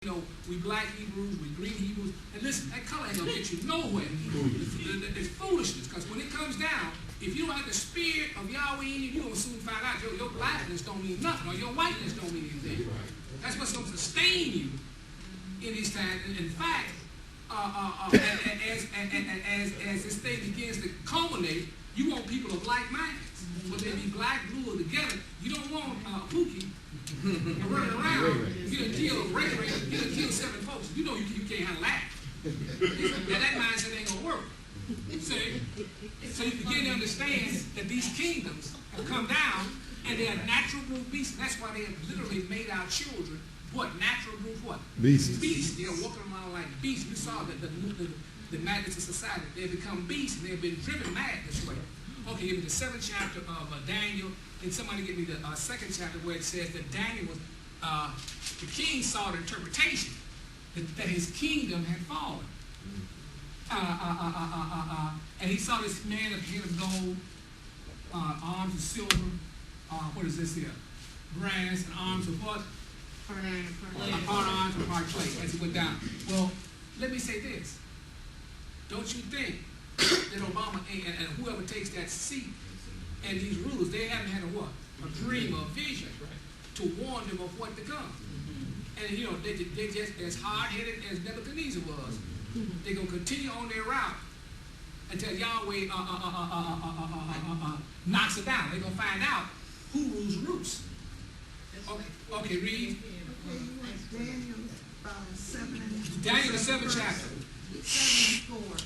You know, we black Hebrews, we green Hebrews, and listen, that color ain't gonna get you nowhere. It's foolishness, because when it comes down, if you don't have the spirit of Yahweh in you, you're gonna soon find out your blackness don't mean nothing, or your whiteness don't mean anything. That's what's gonna sustain you in these times. And in fact, as this thing begins to culminate, you want people of like minds. Whether they be black, blue, or together, you don't want Pookie running around. You done kill regular, you done kill 7 folks. You know you can't handle that. Now that mindset ain't gonna work. See? So you begin to understand that these kingdoms have come down and they are natural brute beasts. And that's why they have literally made our children what? Natural brute what? Beasts. Beasts. They're walking around like beasts. You saw that the madness of society. They have become beasts and they have been driven mad this way. Okay, give me the 7th chapter of Daniel, and somebody give me the 2nd chapter where it says that Daniel was, the king saw the interpretation that his kingdom had fallen. And he saw this man of head of gold, arms of silver, what is this here? Brass, and arms of what? Arms of hard clay, as he went down. Well, let me say this. Don't you think that Obama and whoever takes that seat and these rulers, they haven't had a what? A dream or a vision to warn them of what to come. And you know, they just as hard-headed as Nebuchadnezzar was. They're going to continue on their route until Yahweh knocks it down. They're going to find out who rules roots. Okay, read. Daniel 7 and Daniel the 7th chapter. 7 and 4.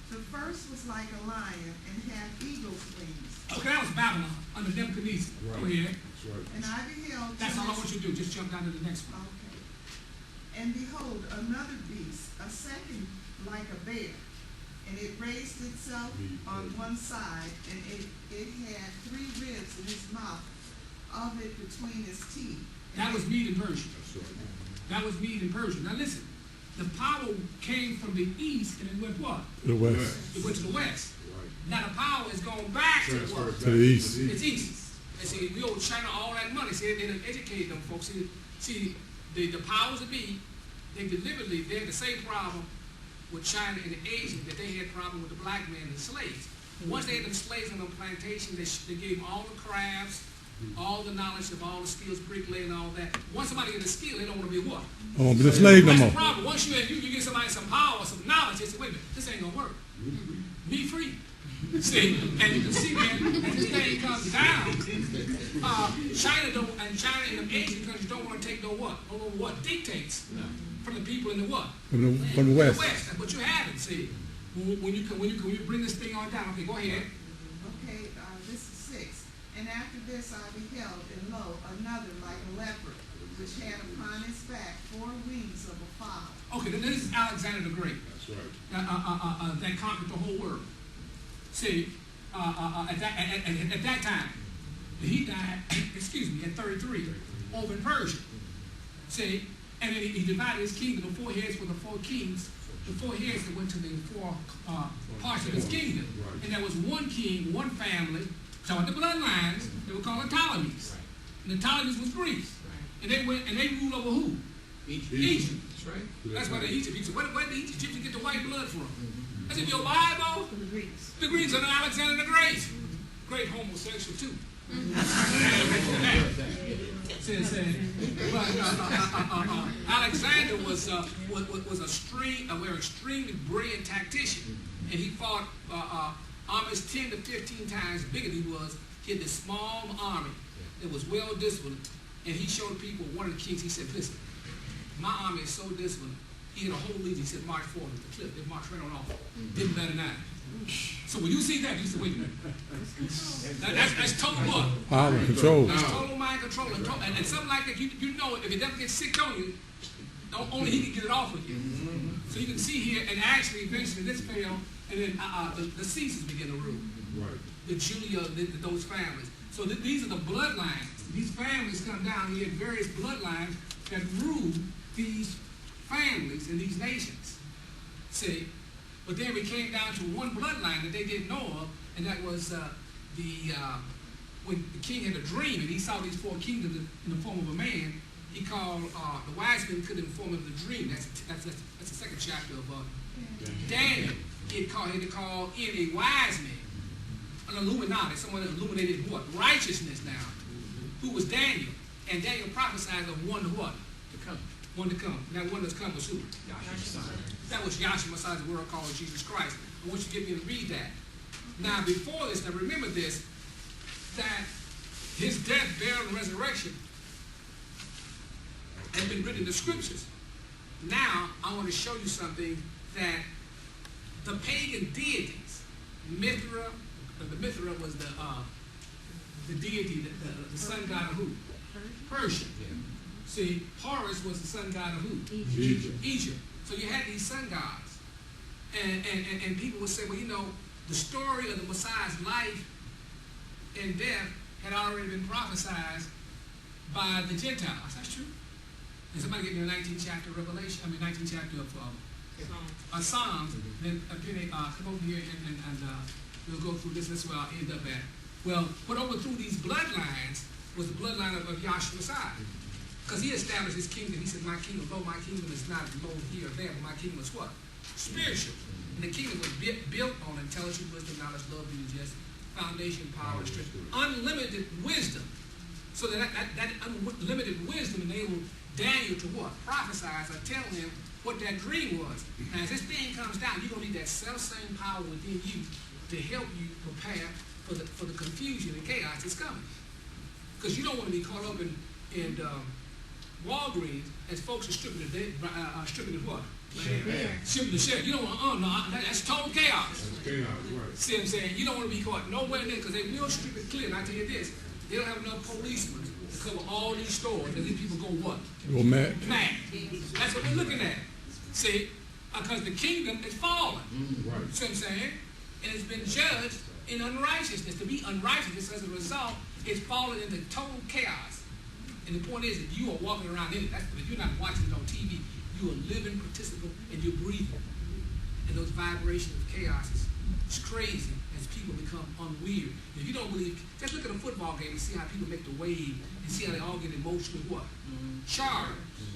The first was like a lion and had eagle's wings. Okay, that was Babylon under Nebuchadnezzar. Right. Go ahead. That's right. And I beheld. That's all I want you to do. Just jump down to the next one. Okay. And behold, another beast, a second like a bear, and it raised itself on one side, and it had 3 ribs in its mouth, of it between its teeth. That was Mede and Persia. That's right. That was Mede and Persia. Now listen, the power came from the east and it went what? The west. It went to the west. Right. Now the power is going back to the what? To the east. It's east. And see, we owe China all that money. See, they didn't educate them folks. See, the powers that be, they deliberately, they had the same problem with China and the Asians that they had problem with the black man and the slaves. Once they had them slaves on the plantation, they gave them all the crafts, all the knowledge of all the skills, bricklaying and all that. Once somebody gets a skill, they don't want to be what? Oh, but the slave no That's more. the problem. Once you get somebody some power, some knowledge, they say, wait a minute, this ain't gonna work. Be free. See, and you can see, man, as this thing comes down, China and the Asian countries don't want to take no what dictates from the people in the what? From the west. That's what you have it. See, when you bring this thing on down. Okay, go ahead. Okay, this is 6. And after this I beheld, and lo, another like a leopard, which had upon its back 4 wings of a fowl. Okay, then this is Alexander the Great. That's right. That conquered the whole world. See, at that time, he died, excuse me, at 33, over in Persia. See, and then he divided his kingdom. The 4 heads were the 4 kings. The 4 heads that went to the 4 parts of his kingdom. Right. And there was one king, one family, so the bloodlines, they were called the Ptolemies. And the Ptolemies was Greece. And they went and they ruled over who? Egypt. That's right. That's why the Egyptians. Where did the Egyptians get the white blood from? That's in your Bible. The Greeks. The Greeks are Alexander the Great. Great homosexual too. Alexander was a extremely brilliant tactician, and he fought almost 10 to 15 times bigger than he was. He had this small army that was well disciplined, and he showed people, one of the kings, he said, listen, my army is so disciplined. He had a whole legion. He said, march forward to the cliff. They marched right on off. Didn't matter now. So when you see that, you say, wait a minute. That's total what? Power and control. That's total mind control. And something like that, you know, if it ever gets sick on you, only he can get it off of you. So you can see here, and actually, eventually, this fell, and then the Caesars began to rule. Right. The Julia, those families. So these are the bloodlines. These families come down. You have various bloodlines that rule these families in these nations. See? But then we came down to one bloodline that they didn't know of, and that was when the king had a dream, and he saw these 4 kingdoms in the form of a man, he called, the wise men couldn't inform him of the dream. That's the second chapter of Daniel. He had to call in a wise man, an Illuminati, someone that illuminated what? Righteousness now, who was Daniel. And Daniel prophesied of one to what? To come. One to come. That one that's come was who? That was Yahshua Messiah, the world called Jesus Christ. I want you to get me to read that. Now, before this, now remember this, that his death, burial, and resurrection has been written in the scriptures. Now, I want to show you something that the pagan deities, Mithra, the Mithra was the deity, the sun god of who? Persia. See, Horus was the sun god of who? Egypt. So you had these sun gods. And people would say, well, you know, the story of the Messiah's life and death had already been prophesied by the Gentiles. That's true. And somebody get me the 19th chapter of Revelation, 19th chapter of Psalms. Then come over here and we'll go through this. That's where I'll end up at. Well, what overthrew these bloodlines was the bloodline of Yahshua Messiah. Because he established his kingdom. He said, my kingdom is not low here or there, but my kingdom is what? Spiritual. And the kingdom was built on intelligence, wisdom, knowledge, love, beauty, justice, foundation, power, and strength. Unlimited wisdom. So that unlimited wisdom enabled Daniel to what? Prophesize or tell him what that dream was. Now, as this thing comes down, you're going to need that self-same power within you to help you prepare for the confusion and chaos that's coming. Because you don't want to be caught up in Walgreens as folks are stripping the what? Stripping the sheriff. You don't want, that's total chaos. That's chaos, right. See what I'm saying? You don't want to be caught nowhere near, because they will strip it clear. And I tell you this, they don't have enough policemen to cover all these stores, and these people go what? Go mad. Mad. That's what we're looking at. See? Because the kingdom is fallen. Right. See what I'm saying? And it's been judged in unrighteousness. To be unrighteous as a result, it's fallen into total chaos. And the point is that you are walking around in it. That's, if you're not watching it on TV, you are living, participant, and you're breathing. And those vibrations of chaos is crazy as people become unweird. If you don't believe, just look at a football game and see how people make the wave and see how they all get emotionally what? Charged.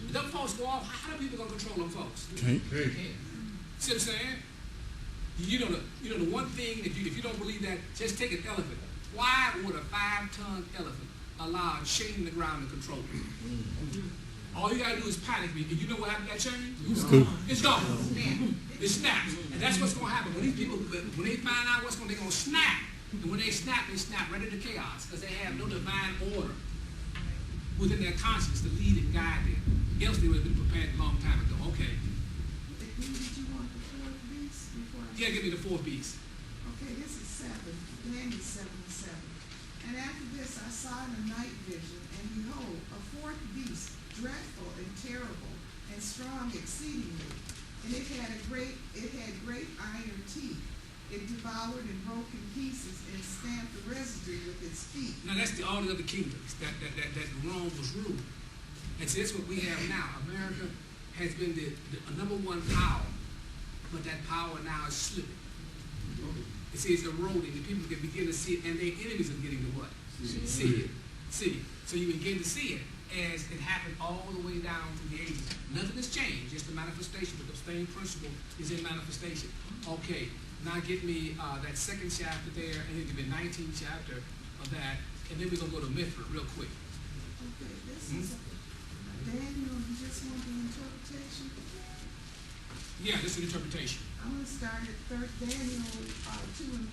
If them folks go off, how are people going to control them folks? Can't. See what I'm saying? You know the one thing, if you don't believe that, just take an elephant. Why would a 5-ton elephant allow a chain in the ground to control it? All you gotta do is panic. And you know what happened to that chain? It's gone. It snaps. And that's what's gonna happen. When these people, when they find out what's going, they're gonna snap. And when they snap right into chaos, because they have no divine order within their conscience to lead and guide them. Else they would have been prepared a long time ago. Okay. Did you want the fourth beast before I... Yeah, give me the fourth beast. Okay, this is 7. Daniel 7:7. And after this I saw in a night vision, and behold, a fourth beast, dreadful and terrible, and strong exceedingly. And it had great iron teeth. It devoured and broke in pieces and stamped the residue with its feet. Now that's all the other kingdoms that Rome was ruling. And so that's what we have now. America has been the number one power, but that power now is slipping. It says eroding, and people can begin to see it, and their enemies are getting to what? See it. So you begin to see it as it happened all the way down through the ages. Nothing has changed, just the manifestation, but the same principle is in manifestation. Okay, now get me that second chapter there, and then give me the 19th chapter of that, and then we're going to go to Mithra real quick. Okay, this is Daniel, you just want the interpretation? Yeah, this is an interpretation. I'm going to start at Daniel 2:31.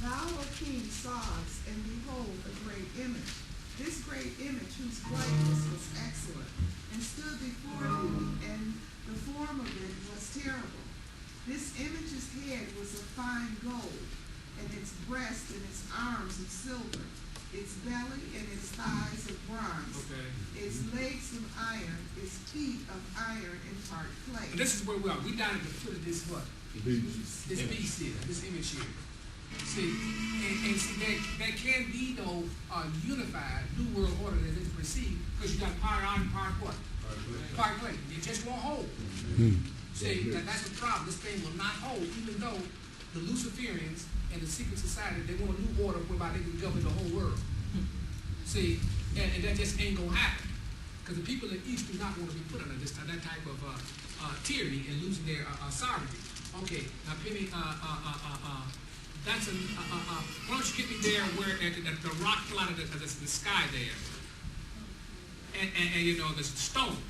Thou, O king, sawest, and behold, a great image. This great image, whose brightness was excellent, and stood before thee, and the form of it was terrible. This image's head was of fine gold, and its breast and its arms of silver, its belly and its thighs of bronze, its legs of iron, its feet of iron and hard clay. And this is where we are. We down at the foot of this what? This beast here, this image here. See, and see there can be no unified new world order that is perceived, because you got power iron, power what? Power clay. It just won't hold. See, that's the problem. This thing will not hold, even though the Luciferians and the secret society, they want a new order whereby they can govern the whole world. See, and that just ain't gonna happen. Because the people in the East do not want to be put under that type of tyranny and losing their sovereignty. Okay, now Penny, that's why don't you get me there where the rock fell out of the sky there, and you know the stone,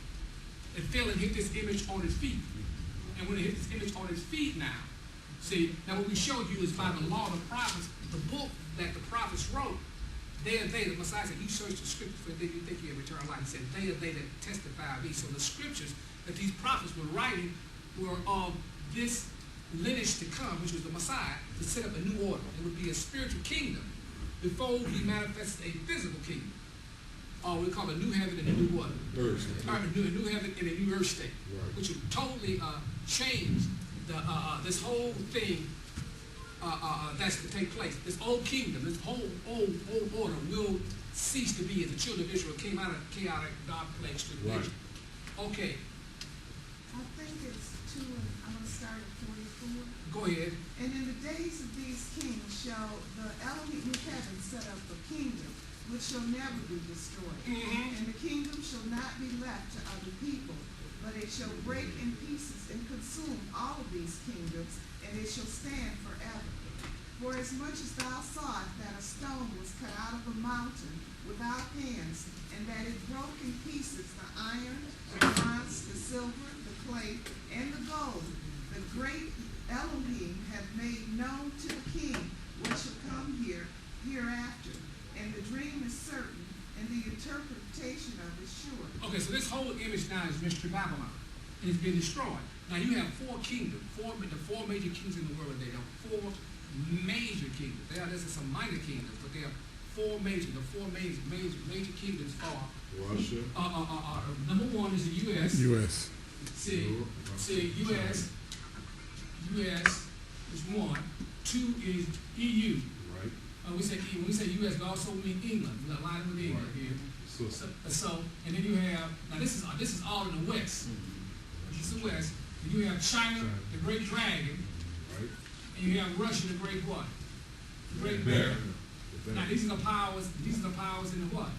it fell and hit this image on his feet, and when it hit this image on his feet now, see, now what we showed you is by the law of the prophets, the book that the prophets wrote. They are they, the Messiah said, you search the scriptures for they you think you have eternal life. He said, they are they that testify of me. So the scriptures that these prophets were writing were of this lineage to come, which was the Messiah, to set up a new order. It would be a spiritual kingdom before he manifests a physical kingdom. Or we call it a new heaven and a new what? Earth. A new heaven and a new earth state, Right. which would totally change this whole thing that's to take place. This old kingdom, this whole old order will cease to be as the children of Israel came out of chaotic, dark place to Right. Okay, I think it's two, I'm gonna start at 44. go ahead. And in the days of these kings shall the Elohim of heaven set up a kingdom which shall never be destroyed. Mhm. And the kingdom shall not be left to other people, but it shall break in pieces and consume all of these kingdoms, and it shall stand forever. For as much as thou sawest that a stone was cut out of a mountain without hands, and that it broke in pieces the iron, the bronze, the silver, the clay, and the gold, the great Elohim hath made known to the king what shall come hereafter. And the dream is certain, and the interpretation of it sure. Okay, so this whole image now is Mystery Babylon. And it's been destroyed. Now you have four kingdoms, the four major kings in the world today. There are four major kingdoms. There's some minor kingdoms, but there are four major kingdoms are Russia. number one is the U.S. U.S. See, U.S. is one. Two is EU. Right. When we say U.S., we also mean England. We're aligning with England here. So, and then you have, now this is all in the West. This is the West. And you have China, the great dragon, Right. and you have Russia, the great what? The great bear. Now these are the powers in the what?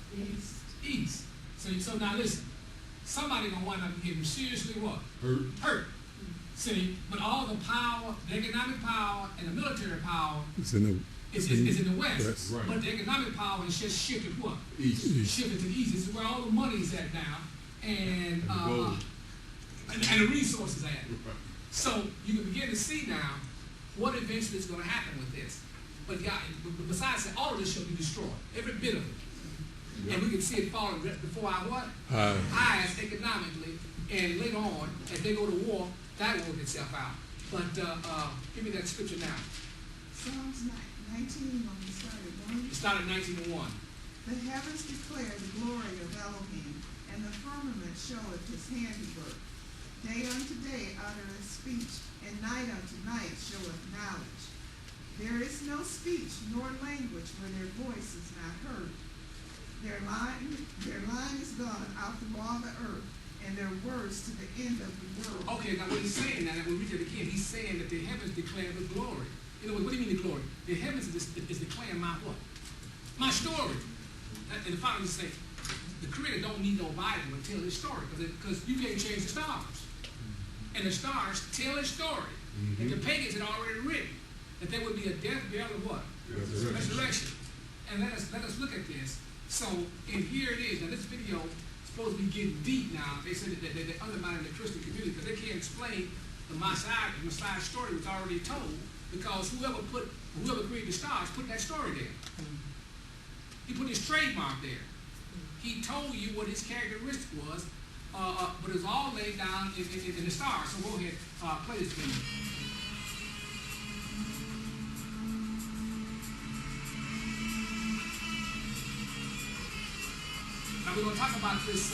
East. So now listen, somebody gonna wind up getting seriously what? Hurt. See, but all the power, the economic power and the military power It's in the is in the West. West. Right. But the economic power is just shifted what? East. Shifted to the east. This is where all the money's at now, and And the gold. and the resources at. Right. So you can begin to see now what eventually is going to happen with this. But God, besides that, all of this shall be destroyed, every bit of it. And we can see it falling before our what? Eyes economically, and later on, as they go to war, that will work itself out. But give me that scripture now. Psalms 19, when we started, one. It started 1901. The heavens declare the glory of Elohim, and the firmament showeth his handiwork. Day unto day uttereth speech, and night unto night showeth knowledge. There is no speech nor language where their voice is not heard. Their line is gone out through all the earth, and their words to the end of the world. Okay, now what he's saying now, that we read it again, he's saying that the heavens declare the glory. You know, what do you mean the glory? The heavens is declaring my what? My story. And the Father is saying, the Creator don't need nobody to tell his story, because you can't change the stars. And the stars tell his story. Mm-hmm. And the pagans had already written that there would be a death, burial, and what? Resurrection. And let us look at this. So, and here it is. Now, this video is supposed to be getting deep now. They said that they're undermining the Christian community because they can't explain the Messiah's story was already told, because whoever created the stars put that story there. He put his trademark there. He told you what his characteristic was, but it was all laid down in the stars. So go ahead, play this video. Now we're going to talk about this.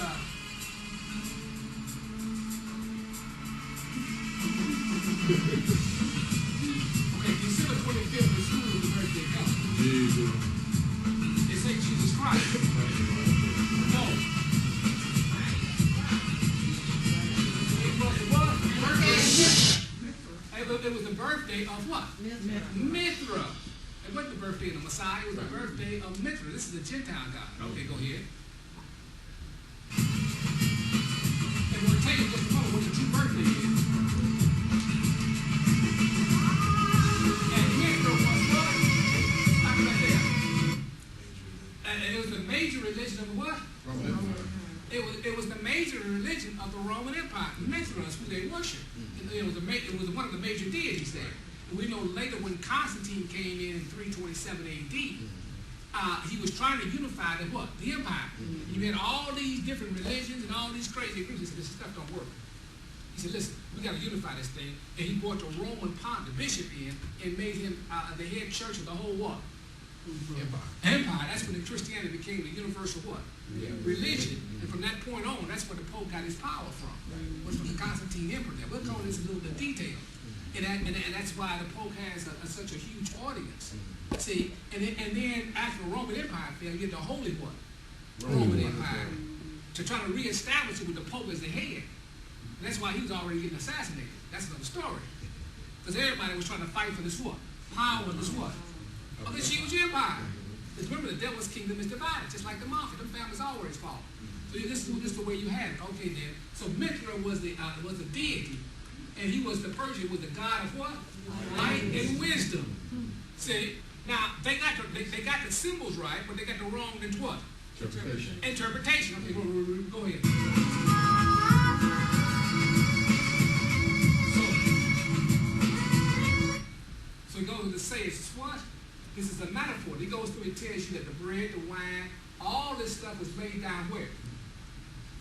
Okay, December 25th is who was the birthday come? Jesus. They say Jesus Christ. No. It was the birthday of what? Mithra. It wasn't the birthday of the Messiah, it was the birthday of Mithra. This is the Gentile God. Okay, go ahead. religion of the Roman Empire. Mithra is who they worship. It was one of the major deities there. And we know later when Constantine came in 327 A.D., he was trying to unify the what? The empire. You had all these different religions and all these crazy groups. He said, this stuff don't work. He said, listen, we got to unify this thing. And he brought the Roman Pontiff, the bishop, in and made him the head church of the whole what? Empire. That's when the Christianity became the universal what? Religion. And from that point on, that's where the Pope got his power from. Was from the Constantine Emperor. We'll go into this a little bit of detail. And that's why the Pope has such a huge audience. See, and then after the Roman Empire fell, you get the Holy what? Roman Empire. To try to reestablish it with the Pope as the head. And that's why he was already getting assassinated. That's another story. Because everybody was trying to fight for this what? Power and this what? Of this huge empire. Because remember, the devil's kingdom is divided, just like the mafia. Them families always fall. So this is the way you had it. Okay, then. So Mithra was the deity, and he was the Persian, was the god of what? Light and wisdom. See, now they got the symbols right, but they got the wrong in what? Interpretation. Okay, go ahead. So he goes on to say, it's what? This is a metaphor. He goes through and tells you that the bread, the wine, all this stuff was laid down where?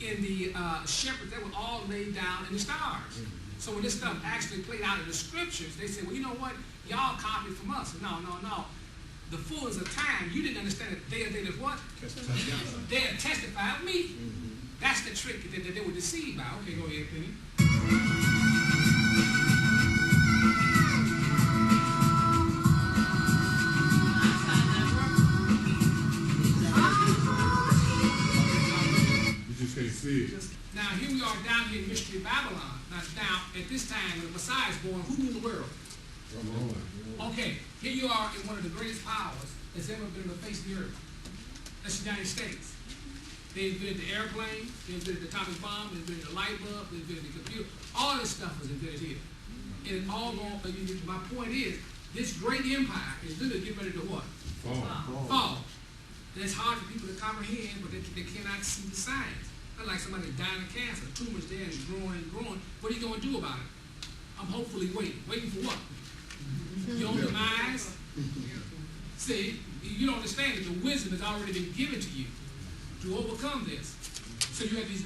In the shepherds, they were all laid down in the stars. So when this stuff actually played out in the scriptures, they said, well, you know what? Y'all copied from us. No. The fullness of time, you didn't understand that they did what? They had testified of me. That's the trick that they were deceived by. Okay, go ahead, Penny. Now, here we are down here in Mystery Babylon. Now, at this time, when the Messiah is born, who ruled the world? Okay, here you are in one of the greatest powers that's ever been on the face of the earth. That's the United States. They invented the airplane, they invented the atomic bomb, they invented the light bulb, they invented the computer. All this stuff was invented here. And it all going, my point is, this great empire is literally getting ready to what? Fall. And it's hard for people to comprehend, but they cannot see the signs. Not like somebody dying of cancer, tumors there and it's growing and growing. What are you going to do about it? I'm hopefully waiting. Waiting for what? Your own demise? See, you don't understand that the wisdom has already been given to you to overcome this. So you have these